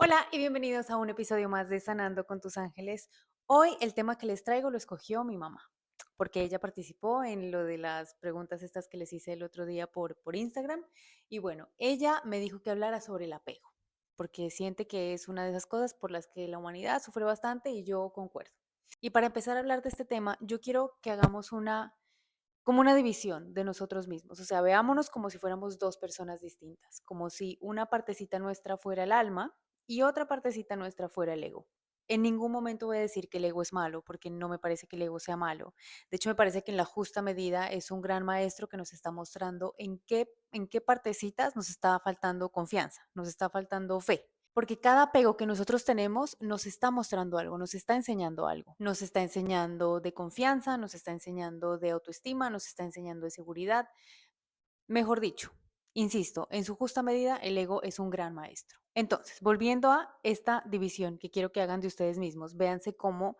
Hola y bienvenidos a un episodio más de Sanando con tus ángeles. Hoy el tema que les traigo lo escogió mi mamá, porque ella participó en lo de las preguntas estas que les hice el otro día por Instagram. Y bueno, ella me dijo que hablara sobre el apego, porque siente que es una de esas cosas por las que la humanidad sufre bastante y yo concuerdo. Y para empezar a hablar de este tema, yo quiero que hagamos como una división de nosotros mismos. O sea, veámonos como si fuéramos dos personas distintas, como si una partecita nuestra fuera el alma y otra partecita nuestra fuera el ego. En ningún momento voy a decir que el ego es malo, porque no me parece que el ego sea malo. De hecho, me parece que en la justa medida es un gran maestro que nos está mostrando en qué partecitas nos está faltando confianza, nos está faltando fe. Porque cada apego que nosotros tenemos nos está mostrando algo, nos está enseñando algo. Nos está enseñando de confianza, nos está enseñando de autoestima, nos está enseñando de seguridad. Mejor dicho, insisto, en su justa medida el ego es un gran maestro. Entonces, volviendo a esta división que quiero que hagan de ustedes mismos, véanse como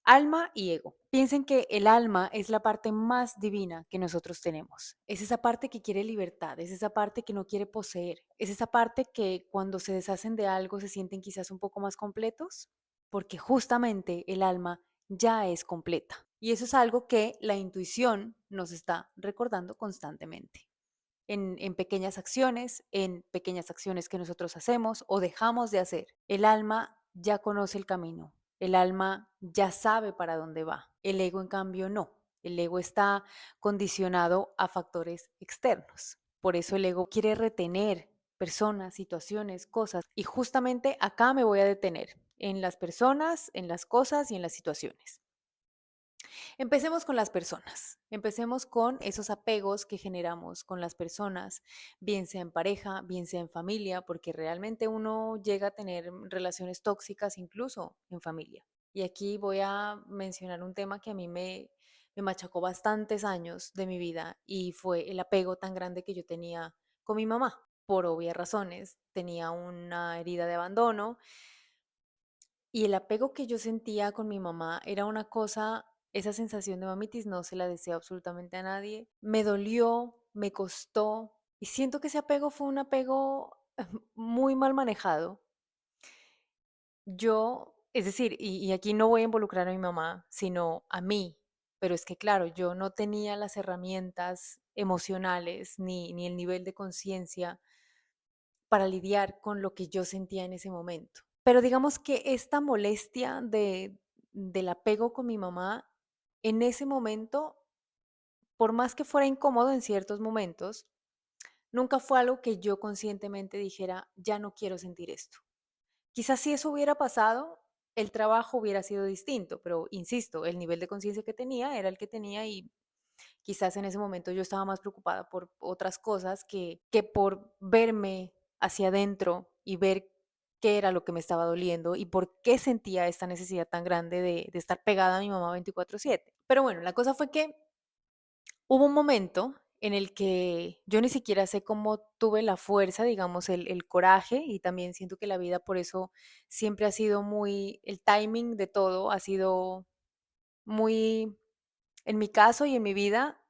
alma y ego. Piensen que el alma es la parte más divina que nosotros tenemos. Es esa parte que quiere libertad, es esa parte que no quiere poseer, es esa parte que cuando se deshacen de algo se sienten quizás un poco más completos, porque justamente el alma ya es completa. Y eso es algo que la intuición nos está recordando constantemente en pequeñas acciones que nosotros hacemos o dejamos de hacer. El alma ya conoce el camino, el alma ya sabe para dónde va, el ego en cambio no. El ego está condicionado a factores externos. Por eso el ego quiere retener personas, situaciones, cosas. Y justamente acá me voy a detener, en las personas, en las cosas y en las situaciones. Empecemos con las personas, empecemos con esos apegos que generamos con las personas, bien sea en pareja, bien sea en familia, porque realmente uno llega a tener relaciones tóxicas incluso en familia. Y aquí voy a mencionar un tema que a mí me machacó bastantes años de mi vida y fue el apego tan grande que yo tenía con mi mamá. Por obvias razones, tenía una herida de abandono y el apego que yo sentía con mi mamá era una cosa, esa sensación de mamitis no se la deseo absolutamente a nadie. Me dolió, me costó y siento que ese apego fue un apego muy mal manejado. Es decir, y aquí no voy a involucrar a mi mamá, sino a mí, pero es que claro, yo no tenía las herramientas emocionales ni el nivel de conciencia para lidiar con lo que yo sentía en ese momento. Pero digamos que esta molestia del apego con mi mamá, en ese momento, por más que fuera incómodo en ciertos momentos, nunca fue algo que yo conscientemente dijera, ya no quiero sentir esto. Quizás si eso hubiera pasado, el trabajo hubiera sido distinto, pero insisto, el nivel de conciencia que tenía era el que tenía y quizás en ese momento yo estaba más preocupada por otras cosas que por verme hacia adentro y ver qué era lo que me estaba doliendo y por qué sentía esta necesidad tan grande de estar pegada a mi mamá 24/7. Pero bueno, la cosa fue que hubo un momento en el que yo ni siquiera sé cómo tuve la fuerza, digamos, el coraje, y también siento que la vida por eso siempre ha sido muy, el timing de todo ha sido muy, en mi caso y en mi vida,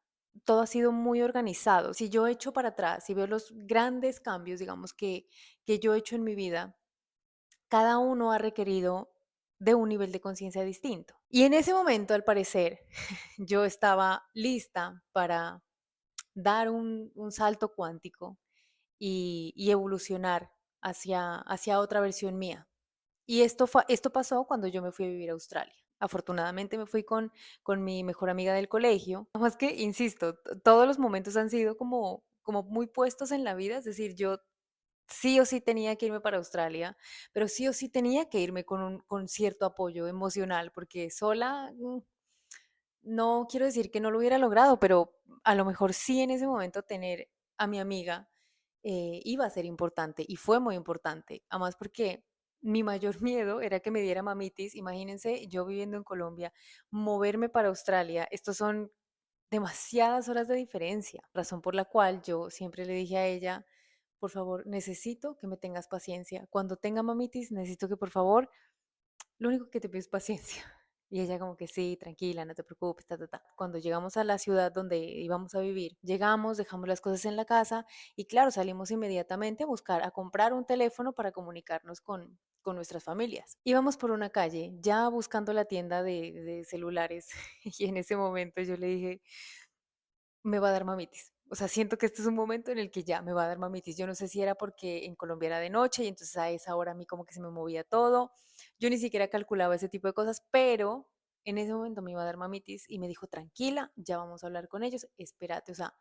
todo ha sido muy organizado. Si yo echo para atrás y veo los grandes cambios, digamos, que yo he hecho en mi vida, cada uno ha requerido de un nivel de conciencia distinto. Y en ese momento, al parecer, yo estaba lista para dar un salto cuántico y evolucionar hacia otra versión mía. Y esto pasó cuando yo me fui a vivir a Australia. Afortunadamente me fui con mi mejor amiga del colegio. Nada más que, insisto, todos los momentos han sido como muy puestos en la vida. Es decir, yo sí o sí tenía que irme para Australia, pero sí o sí tenía que irme con cierto apoyo emocional, porque sola, no quiero decir que no lo hubiera logrado, pero a lo mejor sí en ese momento tener a mi amiga iba a ser importante y fue muy importante. Además porque mi mayor miedo era que me diera mamitis. Imagínense, yo viviendo en Colombia, moverme para Australia, estos son demasiadas horas de diferencia, razón por la cual yo siempre le dije a ella, por favor, necesito que me tengas paciencia. Cuando tenga mamitis, necesito que por favor lo único que te pido es paciencia. Y ella como que sí, tranquila, no te preocupes, ta, ta, ta. Cuando llegamos a la ciudad donde íbamos a vivir, llegamos, dejamos las cosas en la casa y claro, salimos inmediatamente a buscar, a comprar un teléfono para comunicarnos con nuestras familias. Íbamos por una calle, ya buscando la tienda de celulares, y en ese momento yo le dije, me va a dar mamitis. O sea, siento que este es un momento en el que ya me va a dar mamitis. Yo no sé si era porque en Colombia era de noche y entonces a esa hora a mí como que se me movía todo. Yo ni siquiera calculaba ese tipo de cosas, pero en ese momento me iba a dar mamitis y me dijo, tranquila, ya vamos a hablar con ellos, espérate, o sea,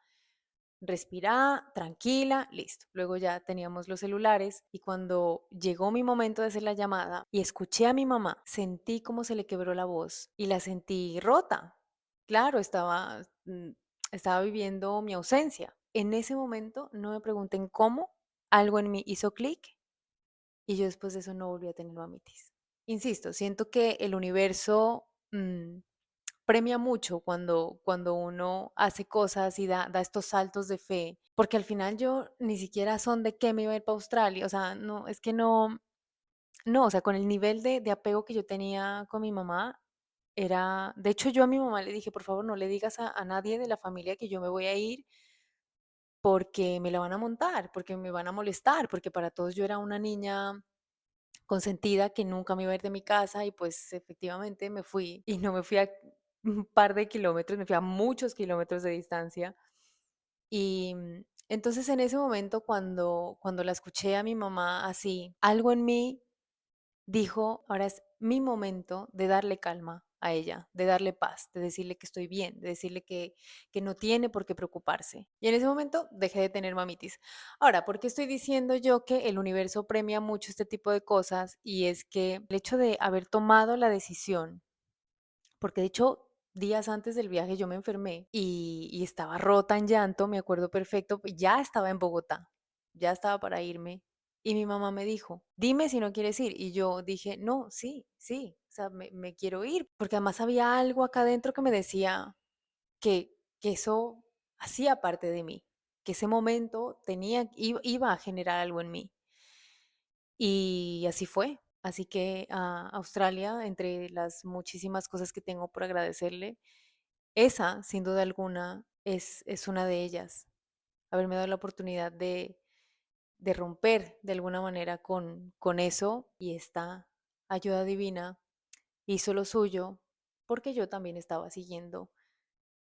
respirá, tranquila, listo. Luego ya teníamos los celulares y cuando llegó mi momento de hacer la llamada y escuché a mi mamá, sentí como se le quebró la voz y la sentí rota. Claro, estaba viviendo mi ausencia. En ese momento, no me pregunten cómo, algo en mí hizo clic y yo después de eso no volví a tener mamitis. Insisto, siento que el universo premia mucho cuando uno hace cosas y da estos saltos de fe, porque al final yo ni siquiera son de qué me iba a ir para Australia, o sea, no, es que no, no, o sea, con el nivel de apego que yo tenía con mi mamá, de hecho yo a mi mamá le dije, por favor, no le digas a nadie de la familia que yo me voy a ir porque me la van a montar, porque me van a molestar, porque para todos yo era una niña consentida que nunca me iba a ir de mi casa y pues efectivamente me fui y no me fui a un par de kilómetros, me fui a muchos kilómetros de distancia. Y entonces en ese momento cuando la escuché a mi mamá así, algo en mí dijo, ahora es mi momento de darle calma a ella, de darle paz, de decirle que estoy bien, de decirle que no tiene por qué preocuparse. Y en ese momento dejé de tener mamitis. Ahora, ¿por qué estoy diciendo yo que el universo premia mucho este tipo de cosas? Y es que el hecho de haber tomado la decisión, porque de hecho días antes del viaje yo me enfermé y estaba rota en llanto, me acuerdo perfecto, ya estaba en Bogotá, ya estaba para irme y mi mamá me dijo, dime si no quieres ir. Y yo dije, no, sí, sí, o sea, me quiero ir, porque además había algo acá adentro que me decía que eso hacía parte de mí, que ese momento iba a generar algo en mí. Y así fue. Así que a Australia, entre las muchísimas cosas que tengo por agradecerle, esa, sin duda alguna, es una de ellas. Haberme dado la oportunidad de romper de alguna manera con eso y esta ayuda divina hizo lo suyo porque yo también estaba siguiendo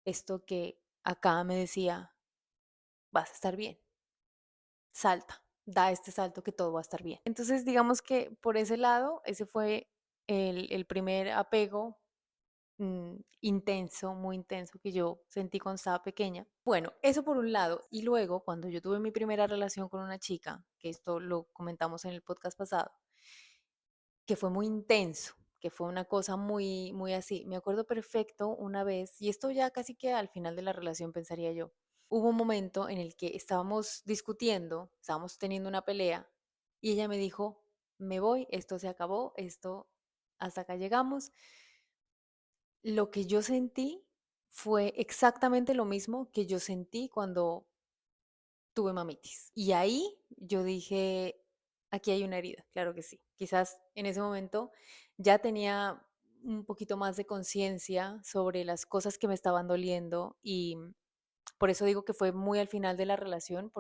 esto que acá me decía, vas a estar bien, salta, da este salto que todo va a estar bien. Entonces, digamos que por ese lado, ese fue el primer apego intenso, muy intenso que yo sentí cuando estaba pequeña. Bueno, eso por un lado. Y luego, cuando yo tuve mi primera relación con una chica, que esto lo comentamos en el podcast pasado, que fue muy intenso, que fue una cosa muy, muy así. Me acuerdo perfecto una vez, y esto ya casi que al final de la relación pensaría yo, hubo un momento en el que estábamos discutiendo, estábamos teniendo una pelea, y ella me dijo, me voy, esto se acabó, esto hasta acá llegamos. Lo que yo sentí fue exactamente lo mismo que yo sentí cuando tuve mamitis. Y ahí yo dije, aquí hay una herida, claro que sí. Quizás en ese momento ya tenía un poquito más de conciencia sobre las cosas que me estaban doliendo y por eso digo que fue muy al final de la relación,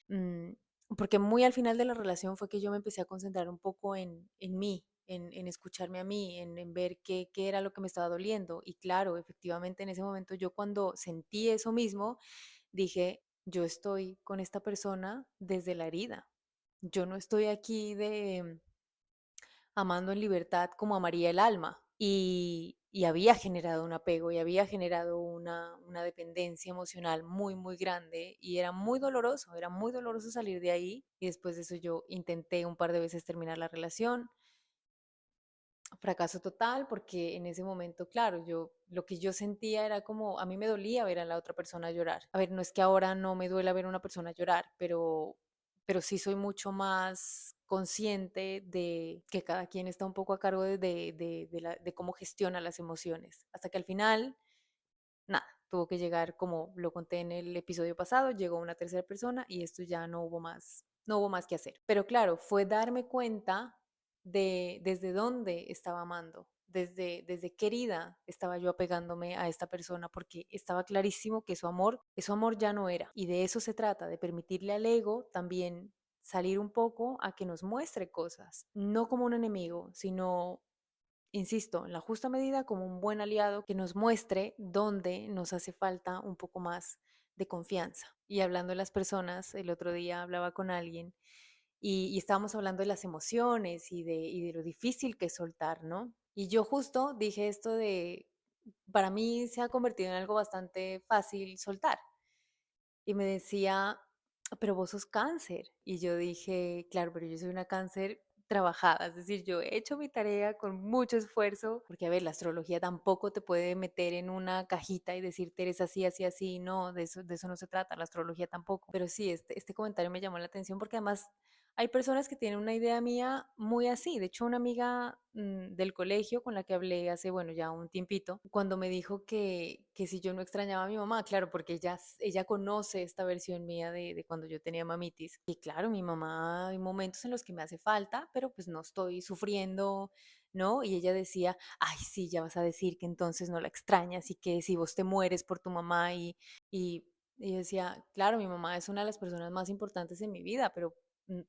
mm, porque muy al final de la relación fue que yo me empecé a concentrar un poco en mí, en escucharme a mí, en ver qué era lo que me estaba doliendo. Y claro, efectivamente en ese momento yo cuando sentí eso mismo, dije, yo estoy con esta persona desde la herida. Yo no estoy aquí de amando en libertad como amaría el alma. Y había generado un apego y había generado una dependencia emocional muy, muy grande y era muy doloroso salir de ahí. Y después de eso yo intenté un par de veces terminar la relación, fracaso total, porque en ese momento, claro, lo que yo sentía era como, a mí me dolía ver a la otra persona llorar. A ver, no es que ahora no me duela ver a una persona llorar, pero sí soy mucho más consciente de que cada quien está un poco a cargo de cómo gestiona las emociones. Hasta que al final nada, tuvo que llegar, como lo conté en el episodio pasado, llegó una tercera persona y esto ya no hubo más que hacer. Pero claro, fue darme cuenta de desde dónde estaba amando, desde qué herida estaba yo apegándome a esta persona, porque estaba clarísimo que su amor ya no era. Y de eso se trata, de permitirle al ego también salir un poco a que nos muestre cosas, no como un enemigo, sino, insisto, en la justa medida como un buen aliado que nos muestre dónde nos hace falta un poco más de confianza. Y hablando de las personas, el otro día hablaba con alguien y estábamos hablando de las emociones y de lo difícil que es soltar, ¿no? Y yo justo dije esto de, para mí se ha convertido en algo bastante fácil soltar. Y me decía, pero vos sos cáncer. Y yo dije, claro, pero yo soy una cáncer trabajada, es decir, yo he hecho mi tarea con mucho esfuerzo, porque a ver, la astrología tampoco te puede meter en una cajita y decirte eres así, así, así, no, de eso no se trata, la astrología tampoco. Pero sí, este comentario me llamó la atención porque además hay personas que tienen una idea mía muy así. De hecho, una amiga del colegio con la que hablé hace, bueno, ya un tiempito, cuando me dijo que si yo no extrañaba a mi mamá, claro, porque ella conoce esta versión mía de cuando yo tenía mamitis. Y claro, mi mamá hay momentos en los que me hace falta, pero pues no estoy sufriendo, ¿no? Y ella decía, ay, sí, ya vas a decir que entonces no la extrañas y que si vos te mueres por tu mamá y yo decía, claro, mi mamá es una de las personas más importantes en mi vida, pero mm,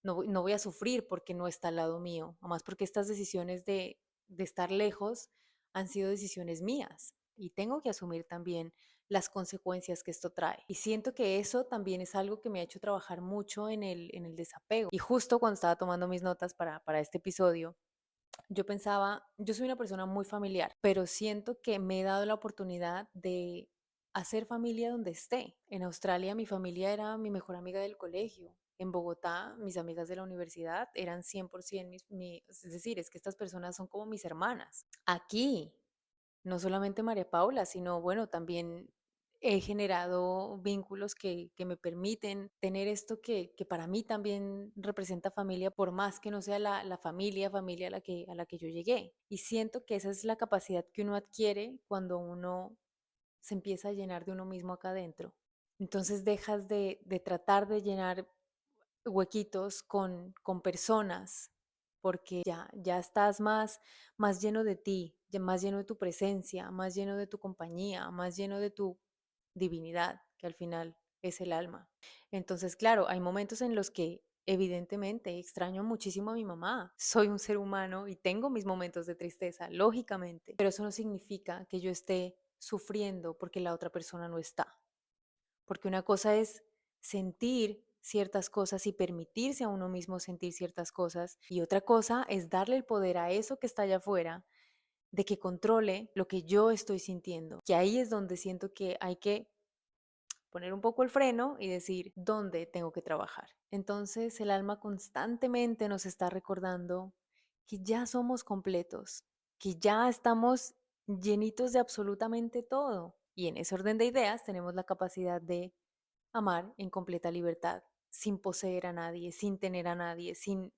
no voy a sufrir porque no está al lado mío, además porque estas decisiones de estar lejos han sido decisiones mías y tengo que asumir también las consecuencias que esto trae. Y siento que eso también es algo que me ha hecho trabajar mucho en el desapego. Y justo cuando estaba tomando mis notas para este episodio, yo pensaba, yo soy una persona muy familiar, pero siento que me he dado la oportunidad de hacer familia donde esté. En Australia mi familia era mi mejor amiga del colegio. En Bogotá mis amigas de la universidad eran 100% es decir, es que estas personas son como mis hermanas. Aquí no solamente María Paula, sino bueno, también he generado vínculos que me permiten tener esto que para mí también representa familia, por más que no sea la familia a la que yo llegué. Y siento que esa es la capacidad que uno adquiere cuando uno se empieza a llenar de uno mismo acá adentro. Entonces dejas de tratar de llenar huequitos con personas, porque ya estás más lleno de ti, más lleno de tu presencia, más lleno de tu compañía, más lleno de tu divinidad, que al final es el alma. Entonces, claro, hay momentos en los que evidentemente extraño muchísimo a mi mamá. Soy un ser humano y tengo mis momentos de tristeza, lógicamente, pero eso no significa que yo esté sufriendo porque la otra persona no está. Porque una cosa es sentir ciertas cosas y permitirse a uno mismo sentir ciertas cosas, y otra cosa es darle el poder a eso que está allá afuera de que controle lo que yo estoy sintiendo. Que ahí es donde siento que hay que poner un poco el freno y decir dónde tengo que trabajar. Entonces el alma constantemente nos está recordando que ya somos completos, que ya estamos llenitos de absolutamente todo. Y en ese orden de ideas tenemos la capacidad de amar en completa libertad, sin poseer a nadie, sin tener a nadie, sin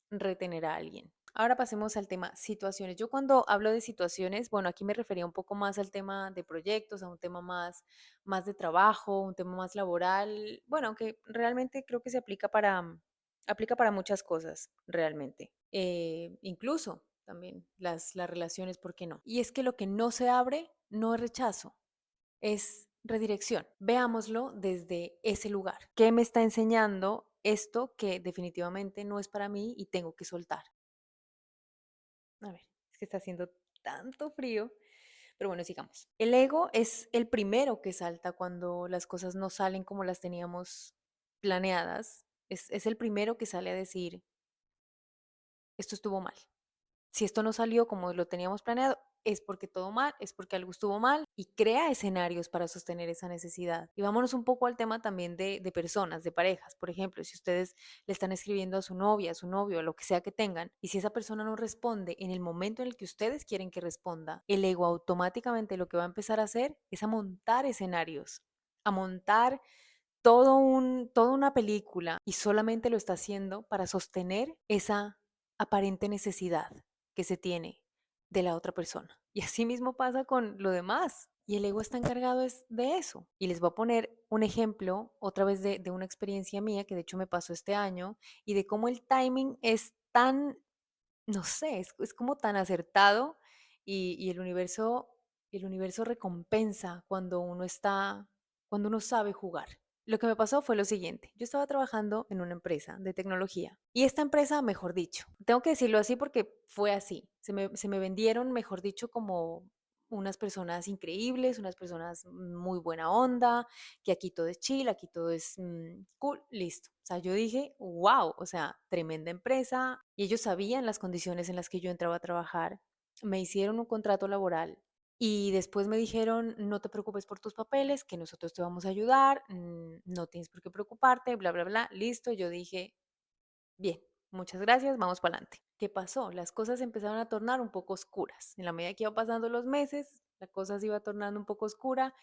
retener a alguien. Ahora pasemos al tema situaciones. Yo cuando hablo de situaciones, bueno, aquí me refería un poco más al tema de proyectos, a un tema más de trabajo, un tema más laboral. Bueno, aunque realmente creo que se aplica para muchas cosas, realmente. Incluso también las relaciones, ¿por qué no? Y es que lo que no se abre no es rechazo, es redirección. Veámoslo desde ese lugar. ¿Qué me está enseñando esto que definitivamente no es para mí y tengo que soltar? A ver, es que está haciendo tanto frío, pero bueno, sigamos. El ego es el primero que salta cuando las cosas no salen como las teníamos planeadas. Es el primero que sale a decir, esto estuvo mal. Si esto no salió como lo teníamos planeado, es porque todo mal, es porque algo estuvo mal y crea escenarios para sostener esa necesidad. Y vámonos un poco al tema también de personas, de parejas. Por ejemplo, si ustedes le están escribiendo a su novia, a su novio, a lo que sea que tengan, y si esa persona no responde en el momento en el que ustedes quieren que responda, el ego automáticamente lo que va a empezar a hacer es a montar escenarios, a montar toda una película y solamente lo está haciendo para sostener esa aparente necesidad que se tiene de la otra persona. Y así mismo pasa con lo demás. Y el ego está encargado es de eso. Y les voy a poner un ejemplo otra vez de una experiencia mía que de hecho me pasó este año y de cómo el timing es tan, no sé, es como tan acertado y el universo recompensa cuando uno está, cuando uno sabe jugar. Lo que me pasó fue lo siguiente. Yo estaba trabajando en una empresa de tecnología y esta empresa, mejor dicho, tengo que decirlo así porque fue así. Se me vendieron, mejor dicho, como unas personas increíbles, unas personas muy buena onda, que aquí todo es chill, aquí todo es cool, listo. O sea, yo dije, wow, o sea, tremenda empresa y ellos sabían las condiciones en las que yo entraba a trabajar. Me hicieron un contrato laboral y después me dijeron, no te preocupes por tus papeles, que nosotros te vamos a ayudar, no tienes por qué preocuparte, bla, bla, bla. Listo, yo dije, bien, muchas gracias, vamos para adelante. ¿Qué pasó? Las cosas empezaron a tornar un poco oscuras. En la medida que iban pasando los meses, la cosa se iba tornando un poco oscura.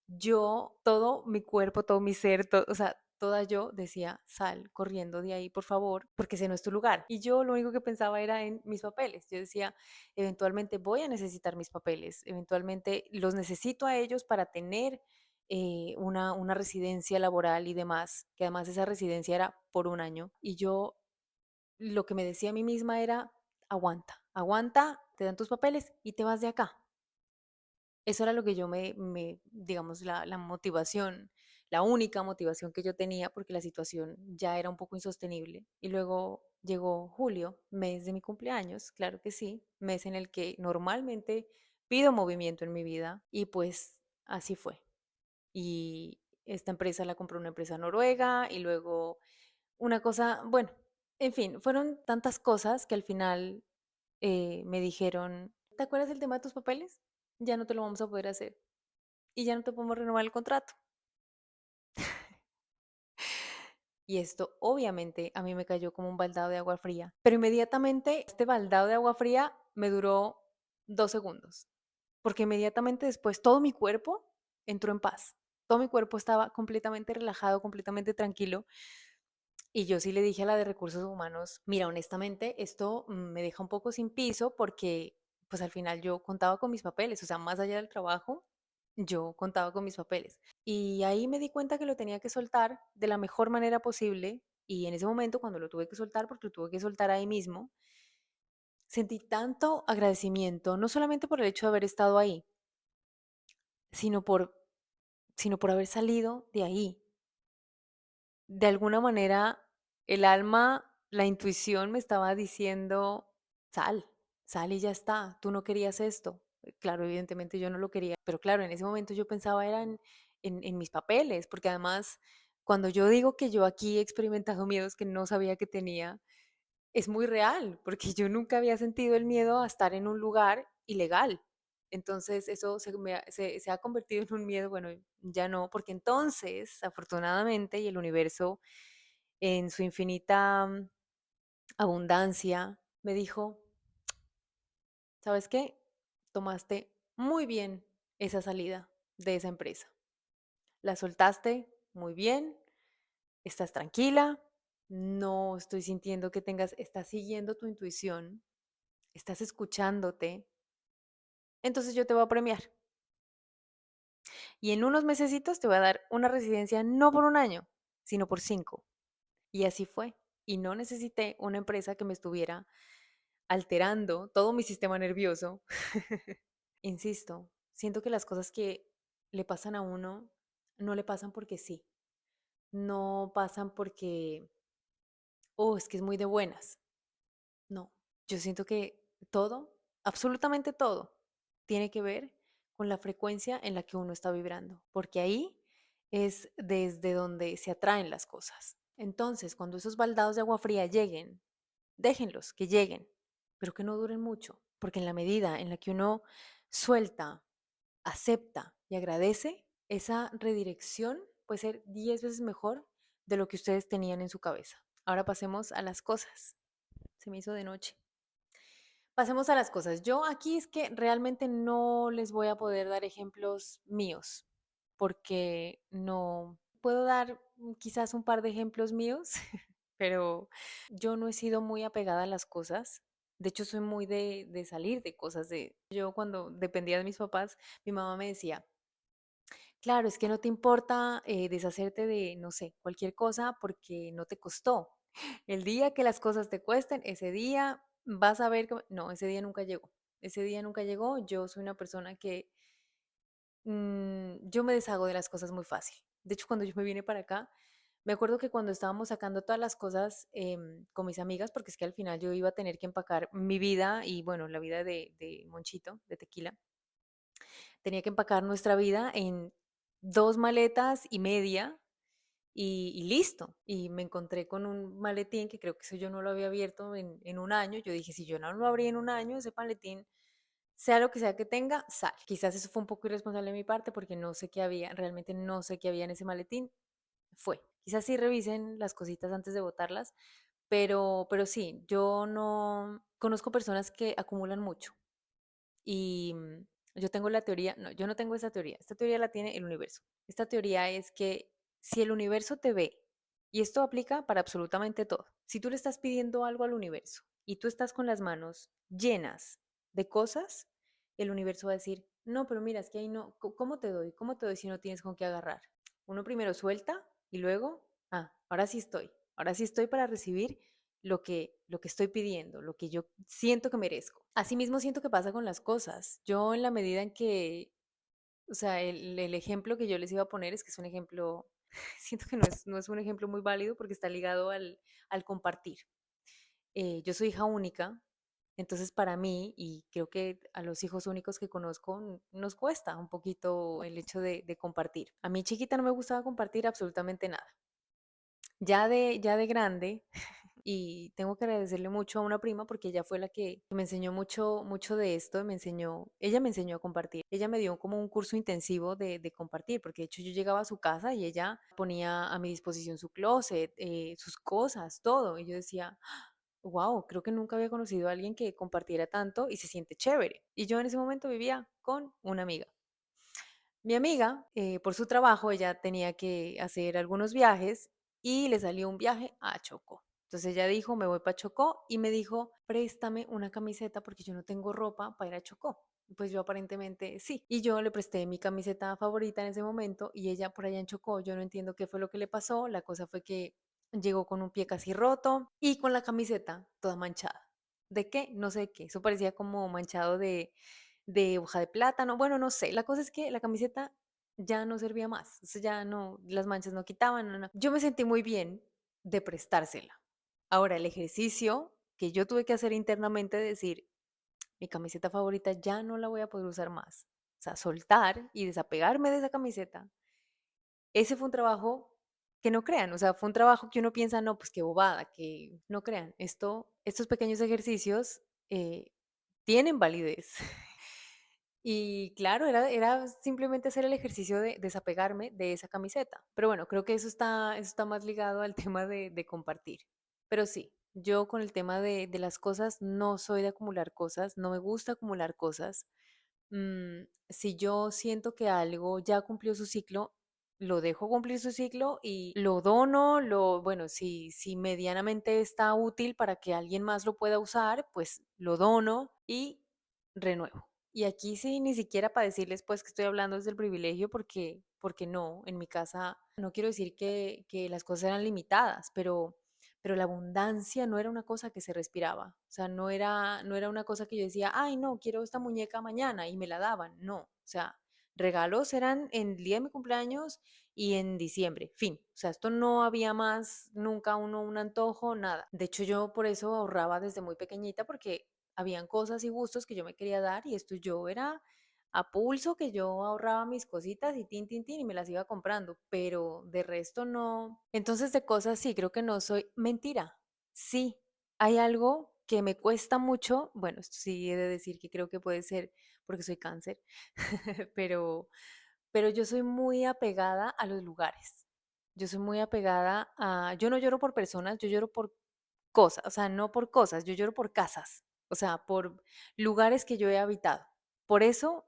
Yo, todo mi cuerpo, todo mi ser, o sea, toda yo decía, sal corriendo de ahí, por favor, porque ese no es tu lugar. Y yo lo único que pensaba era en mis papeles. Yo decía, eventualmente voy a necesitar mis papeles, eventualmente los necesito a ellos para tener una residencia laboral y demás, que además esa residencia era por un año. Y yo lo que me decía a mí misma era, aguanta, aguanta, te dan tus papeles y te vas de acá. Eso era lo que yo digamos, la motivación, la única motivación que yo tenía, porque la situación ya era un poco insostenible. Y luego llegó julio, mes de mi cumpleaños, claro que sí, mes en el que normalmente pido movimiento en mi vida y pues así fue. Y esta empresa la compró una empresa noruega y luego una cosa, bueno, en fin, fueron tantas cosas que al final me dijeron, ¿te acuerdas del tema de tus papeles? Ya no te lo vamos a poder hacer y ya no te podemos renovar el contrato. Y esto obviamente a mí me cayó como un baldado de agua fría, pero inmediatamente este baldado de agua fría me duró 2 segundos, porque inmediatamente después todo mi cuerpo entró en paz. Todo mi cuerpo estaba completamente relajado, completamente tranquilo. Y yo sí le dije a la de recursos humanos, mira, honestamente, esto me deja un poco sin piso porque pues al final yo contaba con mis papeles, o sea, más allá del trabajo, yo contaba con mis papeles. Y ahí me di cuenta que lo tenía que soltar de la mejor manera posible. Y en ese momento, cuando lo tuve que soltar, porque lo tuve que soltar ahí mismo, sentí tanto agradecimiento, no solamente por el hecho de haber estado ahí, sino por, sino por haber salido de ahí. De alguna manera, el alma, la intuición me estaba diciendo, sal, sal y ya está, tú no querías esto. Claro, evidentemente yo no lo quería, pero claro, en ese momento yo pensaba era en mis papeles, porque además, cuando yo digo que yo aquí he experimentado miedos que no sabía que tenía, es muy real, porque yo nunca había sentido el miedo a estar en un lugar ilegal. Entonces eso se ha convertido en un miedo, bueno, ya no, porque entonces, afortunadamente, y el universo en su infinita abundancia me dijo, ¿sabes qué? Tomaste muy bien esa salida de esa empresa. La soltaste muy bien, estás tranquila, no estoy sintiendo que estás siguiendo tu intuición, estás escuchándote, entonces yo te voy a premiar. Y en unos mesecitos te voy a dar una residencia no por un año, sino por 5. Y así fue. Y no necesité una empresa que me estuviera alterando todo mi sistema nervioso. Insisto, siento que las cosas que le pasan a uno no le pasan porque sí. No pasan porque, oh, es que es muy de buenas. No, yo siento que todo, absolutamente todo, tiene que ver con la frecuencia en la que uno está vibrando, porque ahí es desde donde se atraen las cosas. Entonces, cuando esos baldados de agua fría lleguen, déjenlos, que lleguen, pero que no duren mucho, porque en la medida en la que uno suelta, acepta y agradece, esa redirección puede ser 10 veces mejor de lo que ustedes tenían en su cabeza. Ahora pasemos a las cosas. Se me hizo de noche. Pasemos a las cosas. Yo aquí es que realmente no les voy a poder dar ejemplos míos, porque no puedo dar quizás un par de ejemplos míos, pero yo no he sido muy apegada a las cosas. De hecho, soy muy de salir de cosas. Yo cuando dependía de mis papás, mi mamá me decía, claro, es que no te importa deshacerte de, no sé, cualquier cosa porque no te costó. El día que las cosas te cuesten, ese día vas a ver que... No, ese día nunca llegó. Ese día nunca llegó. Yo soy una persona que yo me deshago de las cosas muy fácil. De hecho, cuando yo me vine para acá, me acuerdo que cuando estábamos sacando todas las cosas con mis amigas, porque es que al final yo iba a tener que empacar mi vida y bueno, la vida de Monchito, de Tequila, tenía que empacar nuestra vida en 2 maletas y media y listo. Y me encontré con un maletín que creo que eso yo no lo había abierto en un año. Yo dije, si yo no lo abrí en un año, ese maletín, sea lo que sea que tenga, sale. Quizás eso fue un poco irresponsable de mi parte porque no sé qué había, realmente no sé qué había en ese maletín. Fue. Quizás sí revisen las cositas antes de botarlas, pero sí, yo no conozco personas que acumulan mucho. Y yo tengo la teoría, no, yo no tengo esta teoría la tiene el universo. Esta teoría es que si el universo te ve, y esto aplica para absolutamente todo, si tú le estás pidiendo algo al universo y tú estás con las manos llenas de cosas, el universo va a decir, no, pero mira, es que ahí no, ¿cómo te doy? ¿Cómo te doy si no tienes con qué agarrar? Uno primero suelta y luego, ahora sí estoy para recibir lo que estoy pidiendo, lo que yo siento que merezco. Asimismo, siento que pasa con las cosas. Yo en la medida en que, o sea, el ejemplo que yo les iba a poner es que es un ejemplo, siento que no es un ejemplo muy válido porque está ligado al compartir. Yo soy hija única, entonces para mí, y creo que a los hijos únicos que conozco, nos cuesta un poquito el hecho de compartir. A mí chiquita no me gustaba compartir absolutamente nada. Ya de grande, y tengo que agradecerle mucho a una prima porque ella fue la que me enseñó mucho, mucho de esto, ella me enseñó a compartir. Ella me dio como un curso intensivo de compartir, porque de hecho yo llegaba a su casa y ella ponía a mi disposición su closet, sus cosas, todo. Y yo decía, wow, creo que nunca había conocido a alguien que compartiera tanto y se siente chévere. Y yo en ese momento vivía con una amiga. Mi amiga, por su trabajo, ella tenía que hacer algunos viajes y le salió un viaje a Chocó. Entonces ella dijo, me voy para Chocó y me dijo, préstame una camiseta porque yo no tengo ropa para ir a Chocó. Pues yo aparentemente sí. Y yo le presté mi camiseta favorita en ese momento y ella por allá en Chocó, yo no entiendo qué fue lo que le pasó. La cosa fue que llegó con un pie casi roto y con la camiseta toda manchada. ¿De qué? No sé qué. Eso parecía como manchado de hoja de plátano, bueno, no sé, la cosa es que la camiseta ya no servía más, o sea, ya no, las manchas no quitaban, no, no. Yo me sentí muy bien de prestársela. Ahora, el ejercicio que yo tuve que hacer internamente de decir, mi camiseta favorita ya no la voy a poder usar más. O sea, soltar y desapegarme de esa camiseta. Ese fue un trabajo que no crean, o sea, fue un trabajo que uno piensa, no, pues qué bobada, que no crean. Estos pequeños ejercicios tienen validez. Y claro, era simplemente hacer el ejercicio de desapegarme de esa camiseta. Pero bueno, creo que eso está más ligado al tema de compartir. Pero sí, yo con el tema de las cosas no soy de acumular cosas, no me gusta acumular cosas. Si yo siento que algo ya cumplió su ciclo, lo dejo cumplir su ciclo y lo dono, bueno, si medianamente está útil para que alguien más lo pueda usar, pues lo dono y renuevo. Y aquí sí, ni siquiera para decirles pues que estoy hablando desde el privilegio, porque no, en mi casa no quiero decir que las cosas eran limitadas, pero la abundancia no era una cosa que se respiraba, o sea, no era una cosa que yo decía, ay, no, quiero esta muñeca mañana y me la daban, no, o sea, regalos eran en el día de mi cumpleaños y en diciembre, fin, o sea, esto no había más, nunca uno un antojo, nada. De hecho, yo por eso ahorraba desde muy pequeñita porque habían cosas y gustos que yo me quería dar y esto yo era a pulso que yo ahorraba mis cositas y tin, tin, tin y me las iba comprando, pero de resto no. Entonces de cosas sí, creo que no soy mentira. Sí, hay algo que me cuesta mucho, bueno, esto sí he de decir que creo que puede ser porque soy cáncer, pero, pero yo soy muy apegada a los lugares. Yo soy muy apegada yo no lloro por personas, yo lloro por cosas, o sea, no por cosas, yo lloro por casas, o sea, por lugares que yo he habitado. Por eso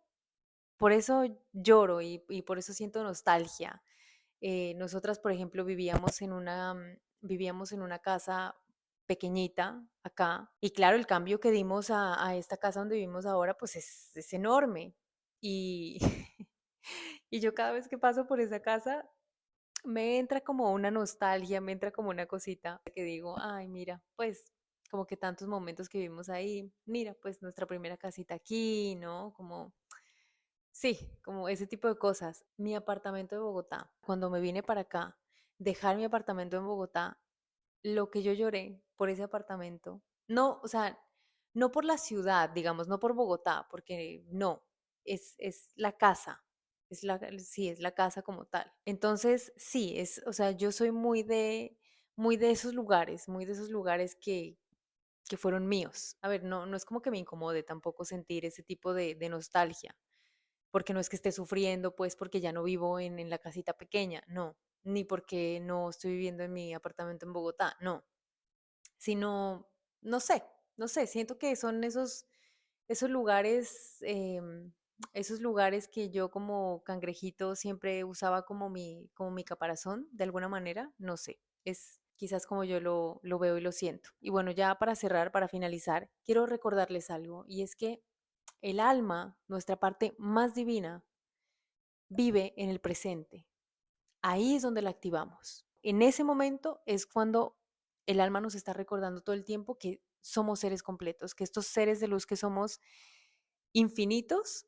por eso lloro y por eso siento nostalgia. Nosotras, por ejemplo, vivíamos en una casa pequeñita acá y claro, el cambio que dimos a esta casa donde vivimos ahora, pues es enorme. Y, y yo cada vez que paso por esa casa, me entra como una nostalgia, me entra como una cosita que digo, ay, mira, pues como que tantos momentos que vivimos ahí, mira, pues nuestra primera casita aquí, ¿no? Como Sí, como ese tipo de cosas. Mi apartamento de Bogotá, cuando me vine para acá, dejar mi apartamento en Bogotá, lo que yo lloré por ese apartamento, no, o sea, no por la ciudad, digamos, no por Bogotá, porque no, es la casa, sí, es la casa como tal. Entonces, sí, o sea, yo soy muy de esos lugares, muy de esos lugares que fueron míos. A ver, no, no es como que me incomode tampoco sentir ese tipo de nostalgia, porque no es que esté sufriendo, pues porque ya no vivo en la casita pequeña, no, ni porque no estoy viviendo en mi apartamento en Bogotá, no, sino, no sé, no sé, siento que son esos lugares, esos lugares que yo como cangrejito siempre usaba como mi caparazón, de alguna manera, no sé, es quizás como yo lo veo y lo siento. Y bueno, ya para cerrar, para finalizar, quiero recordarles algo, y es que el alma, nuestra parte más divina, vive en el presente. Ahí es donde la activamos. En ese momento es cuando el alma nos está recordando todo el tiempo que somos seres completos, que estos seres de luz que somos infinitos,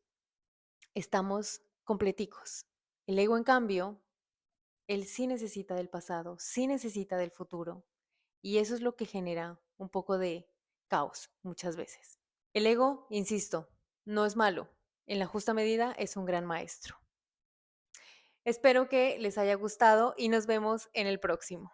estamos completicos. El ego, en cambio, él sí necesita del pasado, sí necesita del futuro. Y eso es lo que genera un poco de caos muchas veces. El ego, insisto, no es malo. En la justa medida es un gran maestro. Espero que les haya gustado y nos vemos en el próximo.